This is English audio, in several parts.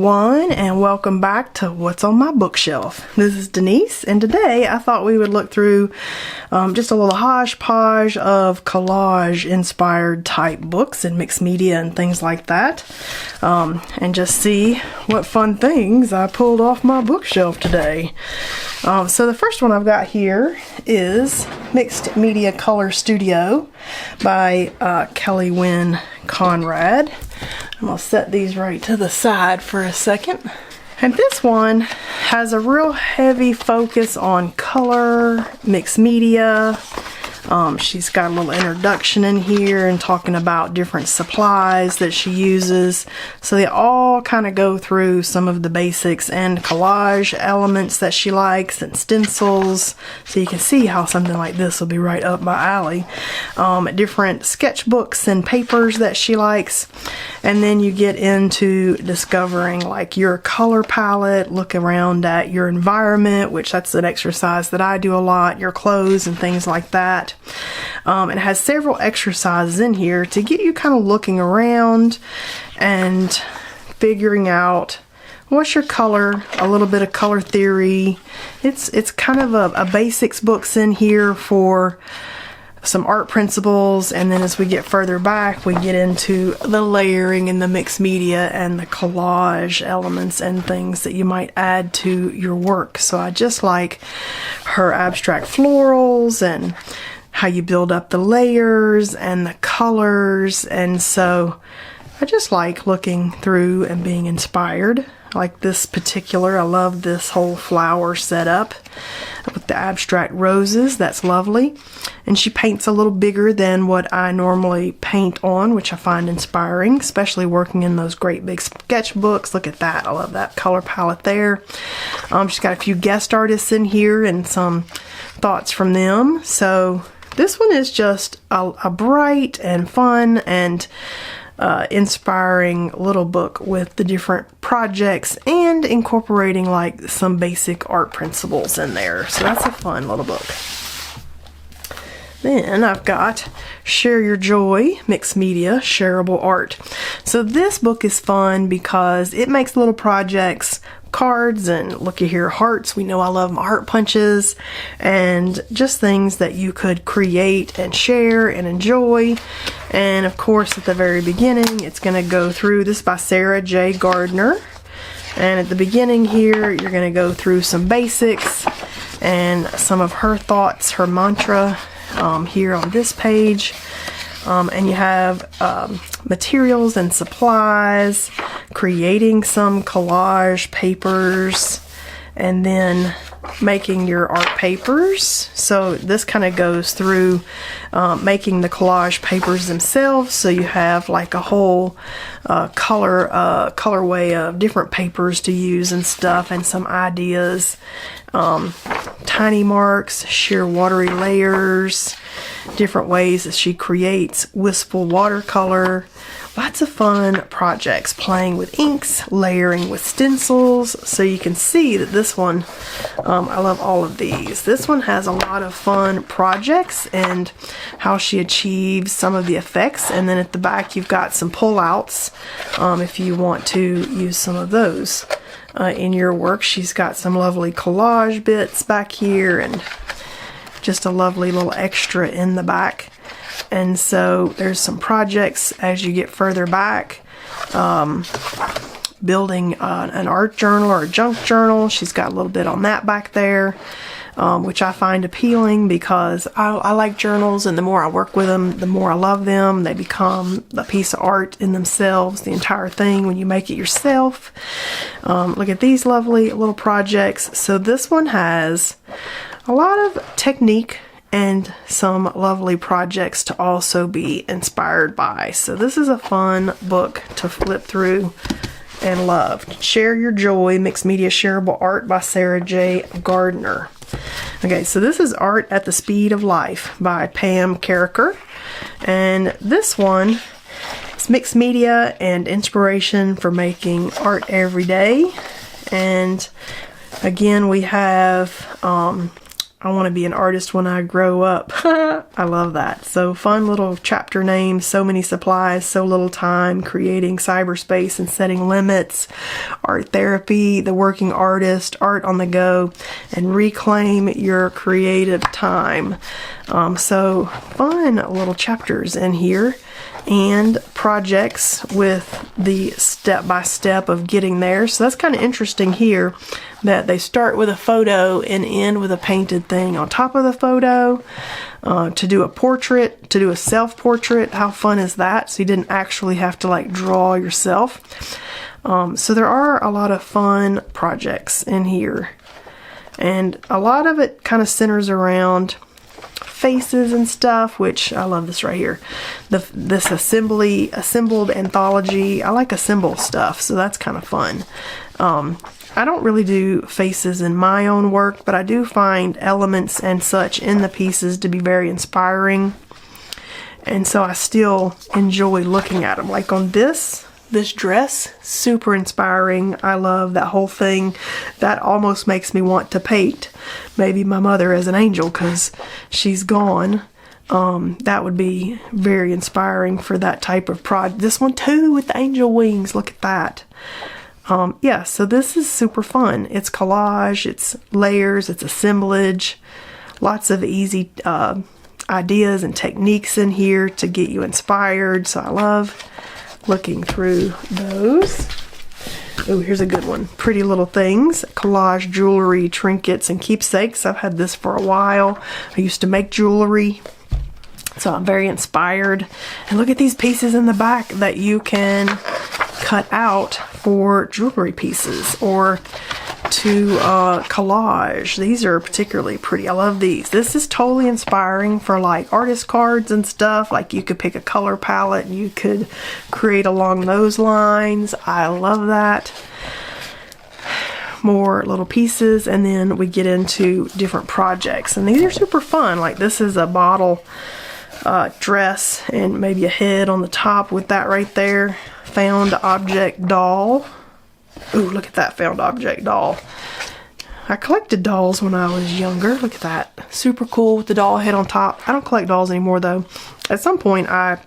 everyone, and welcome back to What's on My Bookshelf. This is Denise, and today I thought we would look through just a little hodgepodge of collage inspired type books and mixed media and things like that, and just see what fun things I pulled off my bookshelf today. So the first one I've got here is Mixed Media Color Studio by Kelly Wynn Conrad. I'm going to set these right to the side for a second. And this one has a real heavy focus on color, mixed media. She's got a little introduction in here and talking about different supplies that she uses. So they all kind of go through some of the basics and collage elements that she likes and stencils. So you can see how something like this will be right up my alley. Different sketchbooks and papers that she likes. And then you get into discovering like your color palette, look around at your environment, which that's an exercise that I do a lot, your clothes and things like that. It has several exercises in here to get you kind of looking around and figuring out what's your color, a little bit of color theory. It's kind of a basics books in here for some art principles, and then as we get further back we get into the layering and the mixed media and the collage elements and things that you might add to your work. So I just like her abstract florals and how you build up the layers and the colors, and so I just like looking through and being inspired. Like this particular, I love this whole flower setup with the abstract roses. That's lovely. And she paints a little bigger than what I normally paint on, which I find inspiring, especially working in those great big sketchbooks. Look at that. I love that color palette there. She's got a few guest artists in here and some thoughts from them. So this one is just a bright and fun and inspiring little book with the different projects and incorporating like some basic art principles in there. So that's a fun little book. Then I've got Share Your Joy, Mixed Media, Shareable Art. So this book is fun because it makes little projects, cards, and looky here, hearts. We know I love my heart punches, and just things that you could create and share and enjoy. And of course at the very beginning it's going to go through, this is by Sarah J. Gardner, and at the beginning here you're going to go through some basics and some of her thoughts, her mantra here on this page. And you have materials and supplies, creating some collage papers, and then making your art papers. So this kind of goes through making the collage papers themselves. So you have like a whole colorway of different papers to use and stuff, and some ideas. Tiny marks, sheer watery layers, different ways that she creates wistful watercolor. Lots of fun projects, playing with inks, layering with stencils. So you can see that this one, I love all of these. This one has a lot of fun projects and how she achieves some of the effects. And then at the back you've got some pullouts if you want to use some of those in your work. She's got some lovely collage bits back here and just a lovely little extra in the back. And so there's some projects as you get further back, building an art journal or a junk journal. She's got a little bit on that back there, which I find appealing because I like journals, and the more I work with them, the more I love them. They become a piece of art in themselves, the entire thing, when you make it yourself. Look at these lovely little projects. So this one has a lot of technique and some lovely projects to also be inspired by. So this is a fun book to flip through and love. Share Your Joy, Mixed Media Shareable Art by Sarah J. Gardner. Okay, so this is Art at the Speed of Life by Pam Carricker. And this one is mixed media and inspiration for making art every day. And again, we have I want to be an artist when I grow up. I love that. So fun little chapter names, so many supplies, so little time, creating cyberspace and setting limits, art therapy, the working artist, art on the go, and reclaim your creative time. So fun little chapters in here, and projects with the step-by-step of getting there. So that's kind of interesting here that they start with a photo and end with a painted thing on top of the photo, to do a portrait, to do a self-portrait. How fun is that? So you didn't actually have to like draw yourself. So there are a lot of fun projects in here, and a lot of it kind of centers around faces and stuff, which I love this right here. This assembled anthology. I like assemble stuff, so that's kind of fun. I don't really do faces in my own work, but I do find elements and such in the pieces to be very inspiring, and so I still enjoy looking at them. Like on this dress, super inspiring. I love that whole thing. That almost makes me want to paint maybe my mother as an angel, because she's gone. That would be very inspiring for that type of project. This one too with the angel wings, look at that. Yeah, so this is super fun. It's collage, it's layers, it's assemblage, lots of easy ideas and techniques in here to get you inspired. So I love looking through those. Oh, here's a good one. Pretty Little Things, collage, jewelry, trinkets, and keepsakes. I've had this for a while. I used to make jewelry, so I'm very inspired. And look at these pieces in the back that you can cut out for jewelry pieces or to collage. These are particularly pretty. I love these. This is totally inspiring for like artist cards and stuff. Like you could pick a color palette and you could create along those lines. I love that. More little pieces, and then we get into different projects, and these are super fun. Like this is a bottle dress and maybe a head on the top with that right there. Found object doll. Ooh, look at that found object doll. I collected dolls when I was younger. Look at that. Super cool with the doll head on top. I don't collect dolls anymore though. At some point I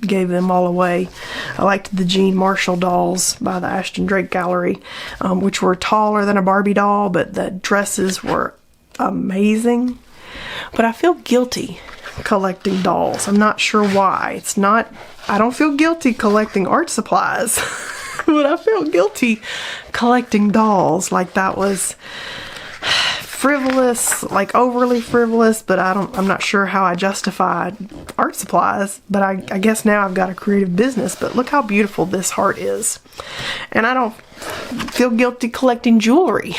gave them all away. I liked the Jean Marshall dolls by the Ashton Drake Gallery, which were taller than a Barbie doll, but the dresses were amazing. But I feel guilty collecting dolls. I'm not sure why. I don't feel guilty collecting art supplies. But I felt guilty collecting dolls. Like that was frivolous, like overly frivolous, but I'm not sure how I justified art supplies, but I guess now I've got a creative business. But look how beautiful this heart is. And I don't feel guilty collecting jewelry,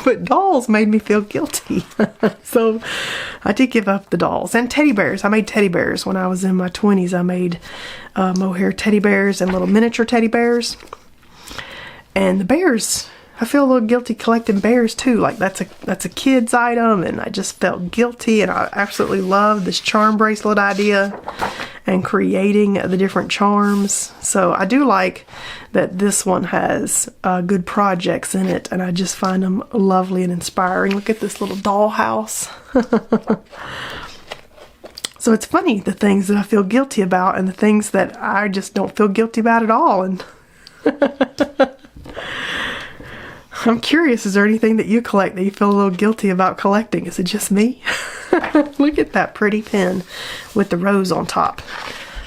but dolls made me feel guilty. So I did give up the dolls. And teddy bears. I made teddy bears when I was in my 20s. I made mohair teddy bears and little miniature teddy bears. And the bears, I feel a little guilty collecting bears too. Like that's a kid's item, and I just felt guilty. And I absolutely love this charm bracelet idea and creating the different charms. So I do like that this one has good projects in it, and I just find them lovely and inspiring. Look at this little dollhouse. So it's funny, the things that I feel guilty about and the things that I just don't feel guilty about at all. And I'm curious, is there anything that you collect that you feel a little guilty about collecting? Is it just me? Look at that pretty pen with the rose on top.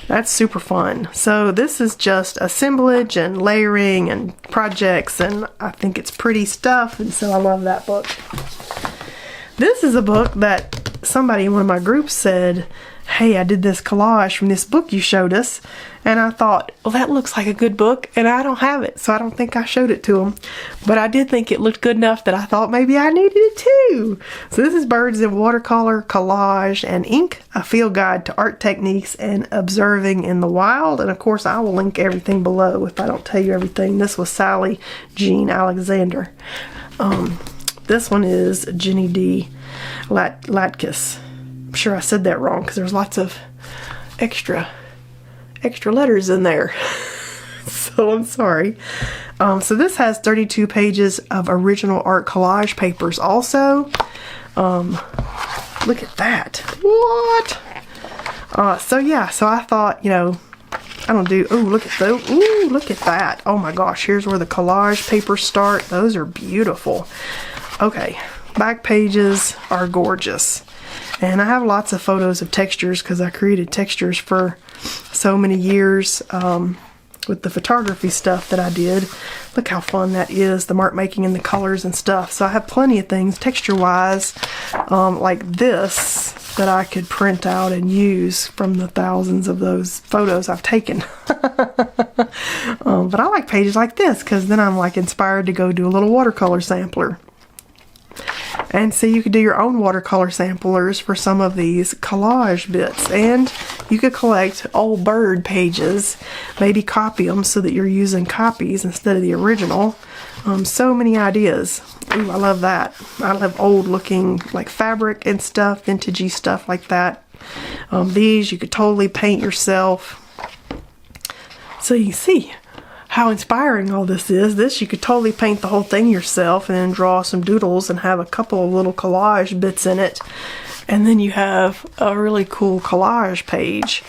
That's super fun. So this is just assemblage and layering and projects, and I think it's pretty stuff, and so I love that book. This is a book that somebody in one of my groups said, hey, I did this collage from this book you showed us. And I thought, well, that looks like a good book, and I don't have it, so I don't think I showed it to them. But I did think it looked good enough that I thought maybe I needed it too. So this is Birds in Watercolor, Collage, and Ink, a field guide to art techniques and observing in the wild. And of course, I will link everything below if I don't tell you everything. This was Sally Jean Alexander. This one is Jenny D. Latkus. I'm sure I said that wrong because there's lots of extra letters in there. So I'm sorry. So this has 32 pages of original art collage papers also. Look at that. What? So yeah, so I thought, you know, I don't do, ooh, look at those. Ooh, look at that. Oh my gosh, here's where the collage papers start. Those are beautiful. Okay, back pages are gorgeous. And I have lots of photos of textures because I created textures for so many years with the photography stuff that I did. Look how fun that is, the mark making and the colors and stuff. So I have plenty of things texture wise like this that I could print out and use from the thousands of those photos I've taken. But I like pages like this because then I'm like inspired to go do a little watercolor sampler. And so you could do your own watercolor samplers for some of these collage bits. And you could collect old bird pages, maybe copy them so that you're using copies instead of the original. So many ideas. Ooh, I love that. I love old looking like fabric and stuff, vintagey stuff like that. These you could totally paint yourself. So you see how inspiring all this is. This you could totally paint the whole thing yourself and then draw some doodles and have a couple of little collage bits in it. And then you have a really cool collage page.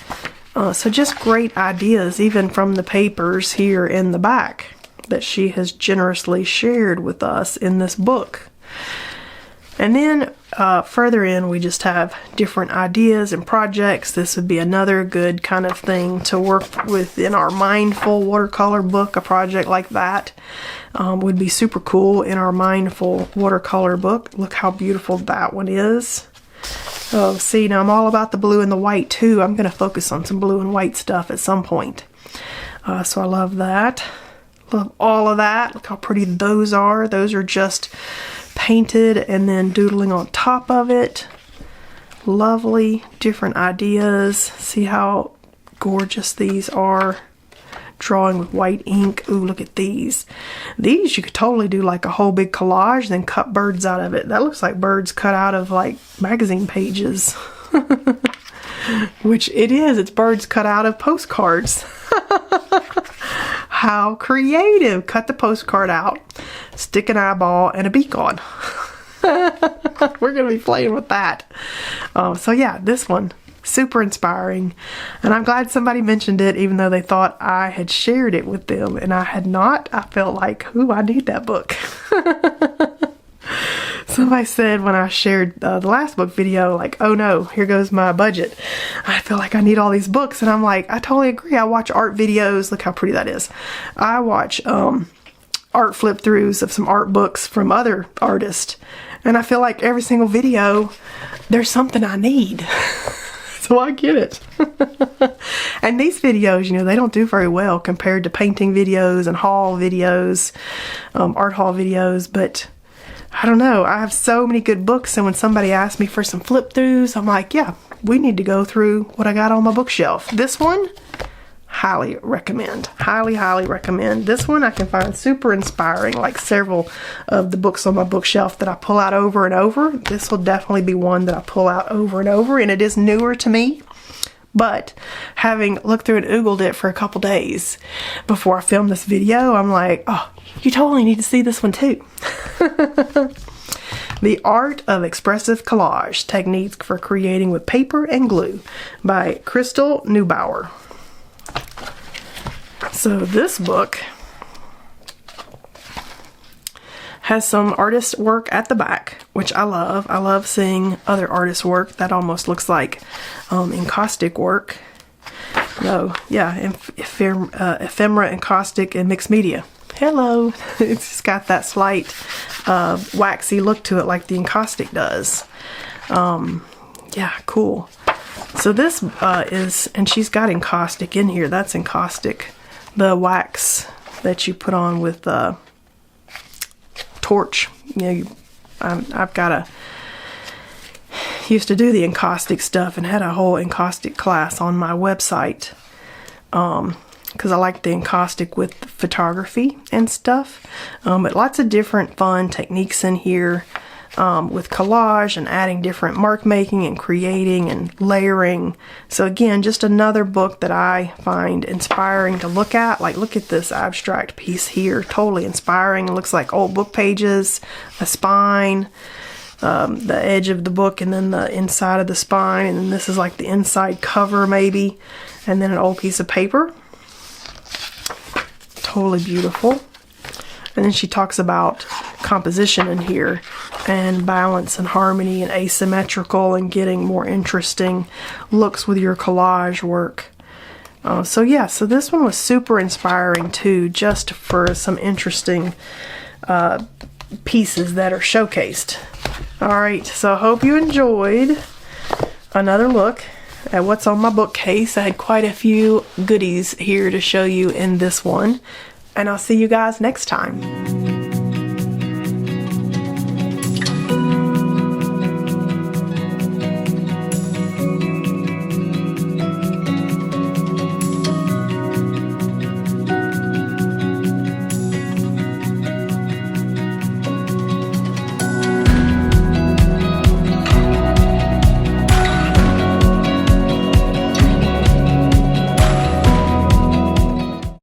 So just great ideas even from the papers here in the back that she has generously shared with us in this book. And then further in we just have different ideas and projects. This would be another good kind of thing to work with in our mindful watercolor book. A project like that would be super cool in our mindful watercolor book. Look how beautiful that one is. Oh, see, now I'm all about the blue and the white too. I'm going to focus on some blue and white stuff at some point. So I love that. Love all of that. Look how pretty those are. Those are just painted and then doodling on top of it. Lovely, different ideas. See how gorgeous these are. Drawing with white ink. Ooh, look at these. These you could totally do like a whole big collage, then cut birds out of it. That looks like birds cut out of like magazine pages. Which it is. It's birds cut out of postcards. How creative. Cut the postcard out, stick an eyeball and a beak on. We're going to be playing with that. So yeah, this one, super inspiring. And I'm glad somebody mentioned it, even though they thought I had shared it with them and I had not. I felt like, ooh, I need that book. Somebody said when I shared the last book video, like, oh no, here goes my budget. I feel like I need all these books. And I'm like, I totally agree. I watch art videos. Look how pretty that is. I watch art flip throughs of some art books from other artists. And I feel like every single video, there's something I need. So I get it. And these videos, you know, they don't do very well compared to painting videos and haul videos, art haul videos. But I don't know, I have so many good books, and when somebody asks me for some flip throughs, I'm like, yeah, we need to go through what I got on my bookshelf. This one, highly recommend. Highly, highly recommend. This one I can find super inspiring, like several of the books on my bookshelf that I pull out over and over. This will definitely be one that I pull out over and over, and it is newer to me. But having looked through and oogled it for a couple days before I filmed this video, I'm like, oh, you totally need to see this one too. The Art of Expressive Collage, Techniques for Creating with Paper and Glue by Crystal Neubauer. So this book has some artist work at the back, which I love. I love seeing other artists' work. That almost looks like encaustic work. No, yeah, ephemera, encaustic, and mixed media. Hello. It's just got that slight waxy look to it like the encaustic does. Yeah, cool. So this is, and she's got encaustic in here. That's encaustic. The wax that you put on with torch. You know, I've got a used to do the encaustic stuff and had a whole encaustic class on my website because I like the encaustic with photography and stuff. But lots of different fun techniques in here with collage and adding different mark making and creating and layering. So again, just another book that I find inspiring to look at. Like, look at this abstract piece here, totally inspiring. It looks like old book pages, a spine. the edge of the book, and then the inside of the spine, and then this is like the inside cover maybe, and then an old piece of paper. Totally beautiful. And then she talks about composition in here, and balance and harmony and asymmetrical, and getting more interesting looks with your collage work. So yeah, so this one was super inspiring too, just for some interesting pieces that are showcased. Alright, so I hope you enjoyed another look at what's on my bookcase. I had quite a few goodies here to show you in this one, and I'll see you guys next time.